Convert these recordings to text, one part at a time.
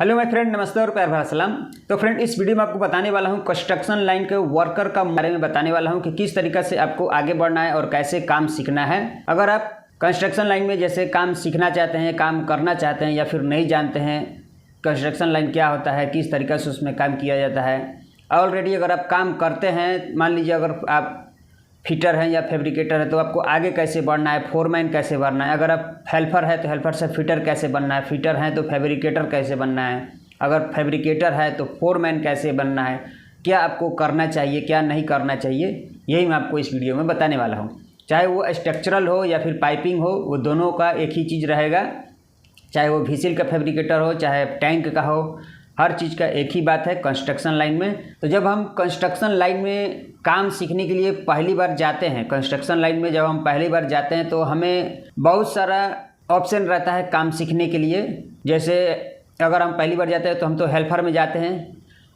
Hello my friend, नमस्ते और प्यार भरा सलाम। तो फ्रेंड, इस वीडियो में आपको बताने वाला हूं कंस्ट्रक्शन लाइन के वर्कर का बारे में बताने वाला हूं कि किस तरीक़ा से आपको आगे बढ़ना है और कैसे काम सीखना है। अगर आप कंस्ट्रक्शन लाइन में जैसे काम सीखना चाहते हैं, काम करना चाहते हैं या फिर नहीं जानते हैं कंस्ट्रक्शन लाइन क्या होता है, किस तरीक़ा से उसमें काम किया जाता है, ऑलरेडी अगर आप काम करते हैं, मान लीजिए अगर आप फिटर हैं या फैब्रिकेटर है तो आपको आगे कैसे बढ़ना है, फोरमैन कैसे बनना है। अगर आप हेल्पर है तो हेल्पर से फिटर कैसे बनना है, फिटर हैं तो फैब्रिकेटर कैसे बनना है, अगर फैब्रिकेटर है तो फोरमैन कैसे बनना है, क्या आपको करना चाहिए, क्या नहीं करना चाहिए, यही मैं आपको इस वीडियो में बताने वाला हूँ। चाहे वो स्ट्रक्चरल हो या फिर पाइपिंग हो, वो दोनों का एक ही चीज़ रहेगा। चाहे वो व्हीसिल का फैब्रिकेटर हो, चाहे टैंक का हो, हर चीज़ का एक ही बात है कंस्ट्रक्शन लाइन में। तो जब हम कंस्ट्रक्शन लाइन में काम सीखने के लिए पहली बार जाते हैं, कंस्ट्रक्शन लाइन में जब हम पहली बार जाते हैं तो हमें बहुत सारा ऑप्शन रहता है काम सीखने के लिए। जैसे अगर हम पहली बार जाते हैं तो हम तो हेल्पर में जाते हैं,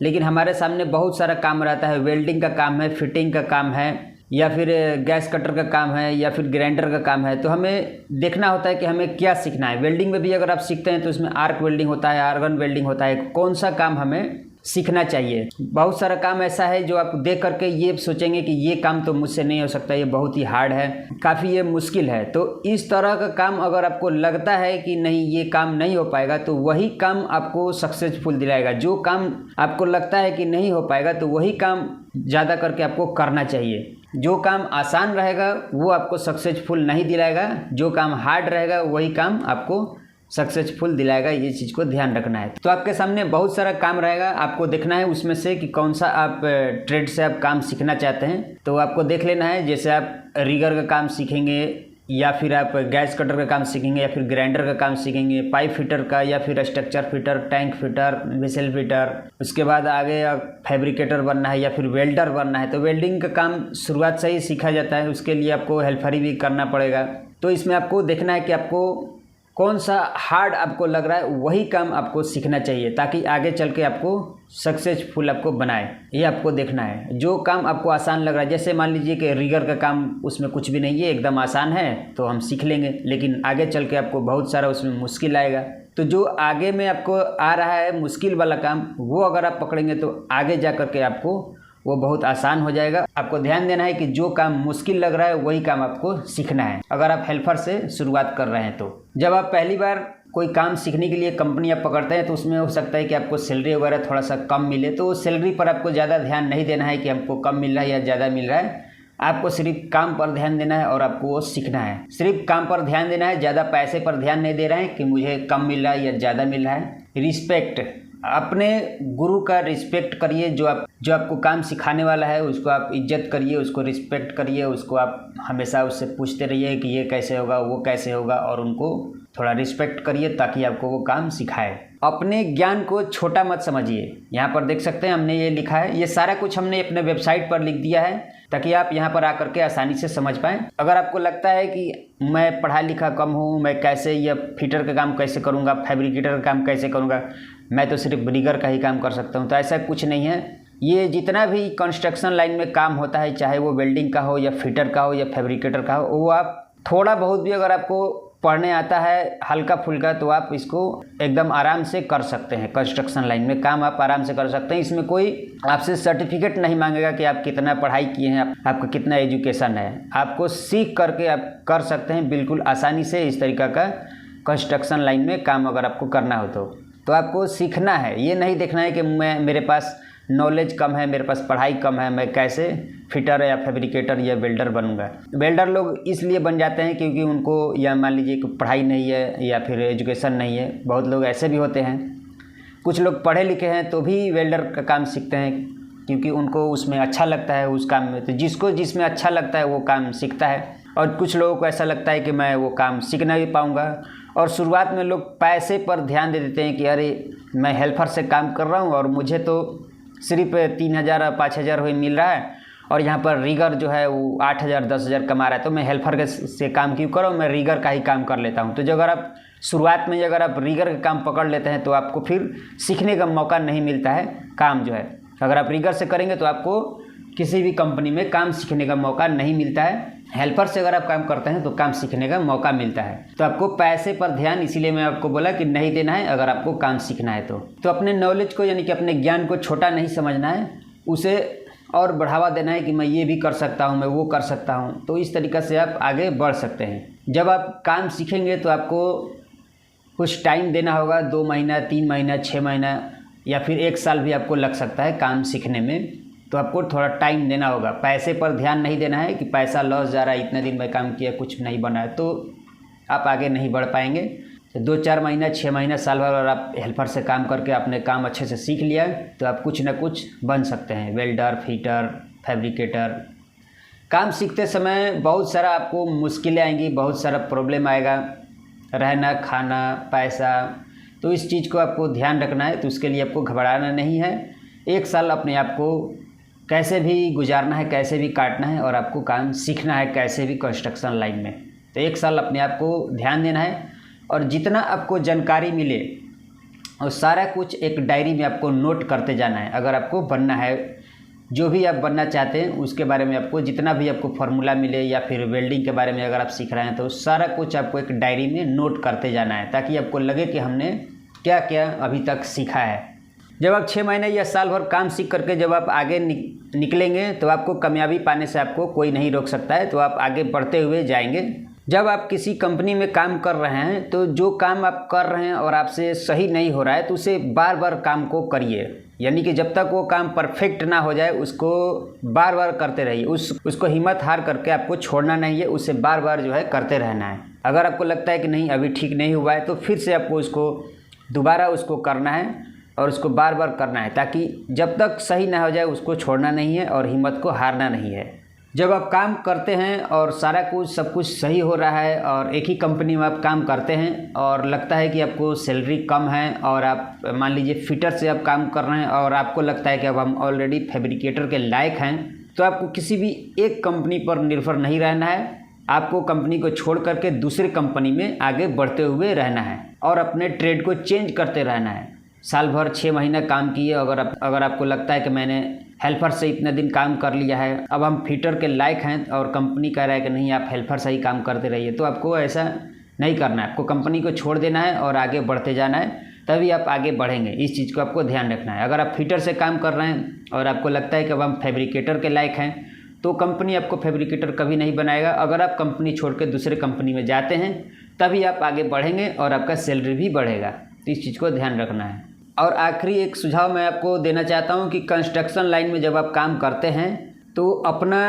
लेकिन हमारे सामने बहुत सारा काम रहता है। वेल्डिंग का काम है, फिटिंग का काम है, या फिर गैस कटर का काम है, या फिर ग्राइंडर का काम है। तो हमें देखना होता है कि हमें क्या सीखना है। वेल्डिंग में भी अगर आप सीखते हैं तो उसमें आर्क वेल्डिंग होता है, आर्गन वेल्डिंग होता है। कौन सा काम हमें सीखना चाहिए। बहुत सारा काम ऐसा है जो आप देख करके ये सोचेंगे कि ये काम तो मुझसे नहीं हो सकता, ये बहुत ही हार्ड है, काफ़ी ये मुश्किल है। तो इस तरह का काम अगर आपको लगता है कि नहीं ये काम नहीं हो पाएगा तो वही काम आपको सक्सेसफुल दिलाएगा। जो काम आपको लगता है कि नहीं हो पाएगा तो वही काम ज़्यादा करके आपको करना चाहिए। जो काम आसान रहेगा वो आपको सक्सेसफुल नहीं दिलाएगा, जो काम हार्ड रहेगा वही काम आपको सक्सेसफुल दिलाएगा। ये चीज़ को ध्यान रखना है। तो आपके सामने बहुत सारा काम रहेगा, आपको देखना है उसमें से कि कौन सा आप ट्रेड से आप काम सीखना चाहते हैं। तो आपको देख लेना है, जैसे आप रिगर का काम सीखेंगे, या फिर आप गैस कटर का काम सीखेंगे, या फिर ग्राइंडर का काम सीखेंगे, पाइप फिटर का, या फिर structure fitter, tank fitter, vessel fitter. उसके बाद आगे फैब्रिकेटर बनना है या फिर वेल्डर बनना है। तो वेल्डिंग का काम शुरुआत से ही सीखा जाता है, उसके लिए आपको हेल्परी भी करना पड़ेगा। तो इसमें आपको देखना है कि आपको कौन सा हार्ड आपको लग रहा है वही काम आपको सीखना चाहिए, ताकि आगे चल के आपको सक्सेसफुल आपको बनाए। ये आपको देखना है। जो काम आपको आसान लग रहा है, जैसे मान लीजिए कि रिगर का काम उसमें कुछ भी नहीं है, एकदम आसान है तो हम सीख लेंगे, लेकिन आगे चल के आपको बहुत सारा उसमें मुश्किल आएगा। तो जो आगे में आपको आ रहा है मुश्किल वाला काम, वो अगर आप पकड़ेंगे तो आगे जा कर के आपको वो बहुत आसान हो जाएगा। आपको ध्यान देना है कि जो काम मुश्किल लग रहा है वही काम आपको सीखना है, अगर आप हेल्पर से शुरुआत कर रहे हैं तो। जब आप पहली बार कोई काम सीखने के लिए कंपनी आप पकड़ते हैं तो उसमें हो सकता है कि आपको सैलरी वगैरह थोड़ा सा कम मिले। तो सैलरी पर आपको ज़्यादा ध्यान नहीं देना है कि हमको कम मिल रहा है या ज़्यादा मिल रहा है। आपको सिर्फ काम पर ध्यान देना है और आपको वो सीखना है। सिर्फ काम पर ध्यान देना है, ज़्यादा पैसे पर ध्यान नहीं दे रहे हैं कि मुझे कम मिल रहा है या ज़्यादा मिल रहा है। रिस्पेक्ट, अपने गुरु का रिस्पेक्ट करिए। जो आपको काम सिखाने वाला है उसको आप इज्जत करिए, उसको रिस्पेक्ट करिए, उसको आप हमेशा उससे पूछते रहिए कि ये कैसे होगा, वो कैसे होगा, और उनको थोड़ा रिस्पेक्ट करिए ताकि आपको वो काम सिखाए। अपने ज्ञान को छोटा मत समझिए। यहाँ पर देख सकते हैं हमने ये लिखा है, ये सारा कुछ हमने अपने वेबसाइट पर लिख दिया है ताकि आप यहाँ पर आकर के आसानी से समझ पाएँ। अगर आपको लगता है कि मैं पढ़ा लिखा कम हूँ, मैं कैसे ये फिटर का काम कैसे करूँगा, फैब्रिकेटर का काम कैसे करूँगा, मैं तो सिर्फ रिगर का ही काम कर सकता हूँ, तो ऐसा कुछ नहीं है। ये जितना भी कंस्ट्रक्शन लाइन में काम होता है, चाहे वो वेल्डिंग का हो या फिटर का हो या फैब्रिकेटर का हो, वो आप थोड़ा बहुत भी अगर आपको पढ़ने आता है हल्का फुल्का तो आप इसको एकदम आराम से कर सकते हैं। कंस्ट्रक्शन लाइन में काम आप आराम से कर सकते हैं। इसमें कोई आपसे सर्टिफिकेट नहीं मांगेगा कि आप कितना पढ़ाई किए हैं, आपका कितना एजुकेशन है। आपको सीख करके आप कर सकते हैं बिल्कुल आसानी से। इस तरीक़ा का कंस्ट्रक्शन लाइन में काम अगर आपको करना हो तो आपको सीखना है। ये नहीं देखना है कि मेरे पास नॉलेज कम है, मेरे पास पढ़ाई कम है, मैं कैसे फिटर या फैब्रिकेटर या वेल्डर बनूंगा। वेल्डर लोग इसलिए बन जाते हैं क्योंकि उनको या मान लीजिए कि पढ़ाई नहीं है या फिर एजुकेशन नहीं है। बहुत लोग ऐसे भी होते हैं। कुछ लोग पढ़े लिखे हैं तो भी वेल्डर का काम सीखते हैं क्योंकि उनको उसमें अच्छा लगता है उस काम में। तो जिसको जिसमें अच्छा लगता है वो काम सीखता है। और कुछ लोगों को ऐसा लगता है कि मैं वो काम सीख नहीं पाऊँगा, और शुरुआत में लोग पैसे पर ध्यान दे देते हैं कि अरे मैं हेल्पर से काम कर रहा हूँ और मुझे तो सिर्फ 3,000 और 5,000 ही मिल रहा है, और यहाँ पर रिगर जो है वो 8,000 10,000 कमा रहा है, तो मैं हेल्पर से काम क्यों करूँ, मैं रिगर का ही काम कर लेता हूँ। तो जो अगर आप शुरुआत में अगर आप रिगर का काम पकड़ लेते हैं तो आपको फिर सीखने का मौका नहीं मिलता है काम जो है। अगर आप रिगर से करेंगे तो आपको किसी भी कंपनी में काम सीखने का मौका नहीं मिलता है। हेल्पर से अगर आप काम करते हैं तो काम सीखने का मौका मिलता है। तो आपको पैसे पर ध्यान, इसीलिए मैं आपको बोला कि नहीं देना है अगर आपको काम सीखना है तो अपने नॉलेज को यानी कि अपने ज्ञान को छोटा नहीं समझना है, उसे और बढ़ावा देना है कि मैं ये भी कर सकता हूँ, मैं वो कर सकता हूँ। तो इस तरीक़े से आप आगे बढ़ सकते हैं। जब आप काम सीखेंगे तो आपको कुछ टाइम देना होगा, 2 महीना, 3 महीना, 6 महीना या फिर 1 साल भी आपको लग सकता है काम सीखने में। तो आपको थोड़ा टाइम देना होगा। पैसे पर ध्यान नहीं देना है कि पैसा लॉस जा रहा है, इतने दिन में काम किया कुछ नहीं बना है, तो आप आगे नहीं बढ़ पाएंगे। तो 2-4 महीना, 6 महीना, साल भर अगर आप हेल्पर से काम करके आपने काम अच्छे से सीख लिया तो आप कुछ ना कुछ बन सकते हैं, वेल्डर, फिटर, फैब्रिकेटर। काम सीखते समय बहुत सारा आपको मुश्किलें आएंगी, बहुत सारा प्रॉब्लम आएगा, रहना, खाना, पैसा। तो इस चीज़ को आपको ध्यान रखना है। तो उसके लिए आपको घबराना नहीं है। 1 साल अपने आप को कैसे भी गुजारना है, कैसे भी काटना है और आपको काम सीखना है कैसे भी कंस्ट्रक्शन लाइन में। तो 1 साल अपने आप को ध्यान देना है और जितना आपको जानकारी मिले और सारा कुछ एक डायरी में आपको नोट करते जाना है। अगर आपको बनना है, जो भी आप बनना चाहते हैं उसके बारे में आपको जितना भी आपको फार्मूला मिले या फिर वेल्डिंग के बारे में अगर आप सीख रहे हैं तो सारा कुछ आपको एक डायरी में नोट करते जाना है, ताकि आपको लगे कि हमने क्या क्या अभी तक सीखा है। जब आप 6 महीने या साल भर काम सीख करके जब आप आगे निकलेंगे तो आपको कामयाबी पाने से आपको कोई नहीं रोक सकता है। तो आप आगे बढ़ते हुए जाएंगे। जब आप किसी कंपनी में काम कर रहे हैं तो जो काम आप कर रहे हैं और आपसे सही नहीं हो रहा है तो उसे बार बार काम को करिए, यानी कि जब तक वो काम परफेक्ट ना हो जाए उसको बार बार करते रहिए। उसको हिम्मत हार करके आपको छोड़ना नहीं है, उसे बार बार जो है करते रहना है। अगर आपको लगता है कि नहीं अभी ठीक नहीं हुआ है तो फिर से आपको उसको दोबारा उसको करना है और उसको बार बार करना है, ताकि जब तक सही ना हो जाए उसको छोड़ना नहीं है और हिम्मत को हारना नहीं है। जब आप काम करते हैं और सारा कुछ सब कुछ सही हो रहा है और एक ही कंपनी में आप काम करते हैं और लगता है कि आपको सैलरी कम है और आप मान लीजिए फिटर से आप काम कर रहे हैं और आपको लगता है कि अब हम ऑलरेडी फैब्रिकेटर के लायक हैं, तो आपको किसी भी एक कंपनी पर निर्भर नहीं रहना है। आपको कंपनी को छोड़ करके दूसरी कंपनी में आगे बढ़ते हुए रहना है और अपने ट्रेड को चेंज करते रहना है। साल भर 6 महीना काम किए, अगर आपको लगता है कि मैंने हेल्पर से इतने दिन काम कर लिया है, अब हम फिटर के लायक हैं और कंपनी कह रहा है कि नहीं आप हेल्पर से ही काम करते रहिए, तो आपको ऐसा नहीं करना है। आपको कंपनी को छोड़ देना है और आगे बढ़ते जाना है, तभी आप आगे बढ़ेंगे। इस चीज़ को आपको ध्यान रखना है। अगर आप फिटर से काम कर रहे हैं और आपको लगता है कि अब हम फैब्रिकेटर के लायक हैं, तो कंपनी आपको फैब्रिकेटर कभी नहीं बनाएगा। अगर आप कंपनी छोड़ के दूसरे कंपनी में जाते हैं तभी आप आगे बढ़ेंगे और आपका सैलरी भी बढ़ेगा। तो इस चीज़ को ध्यान रखना है। और आखिरी एक सुझाव मैं आपको देना चाहता हूं कि कंस्ट्रक्शन लाइन में जब आप काम करते हैं तो अपना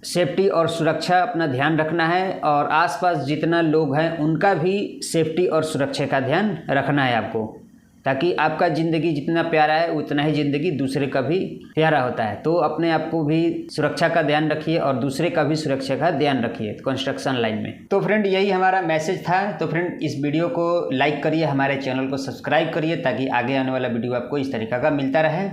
सेफ्टी और सुरक्षा अपना ध्यान रखना है और आसपास जितना लोग हैं उनका भी सेफ्टी और सुरक्षा का ध्यान रखना है आपको, ताकि आपका ज़िंदगी जितना प्यारा है उतना ही ज़िंदगी दूसरे का भी प्यारा होता है। तो अपने आप को भी सुरक्षा का ध्यान रखिए और दूसरे का भी सुरक्षा का ध्यान रखिए कंस्ट्रक्शन लाइन में। तो फ्रेंड यही हमारा मैसेज था। तो फ्रेंड इस वीडियो को लाइक करिए, हमारे चैनल को सब्सक्राइब करिए ताकि आगे आने वाला वीडियो आपको इस तरीक़ा का मिलता रहे।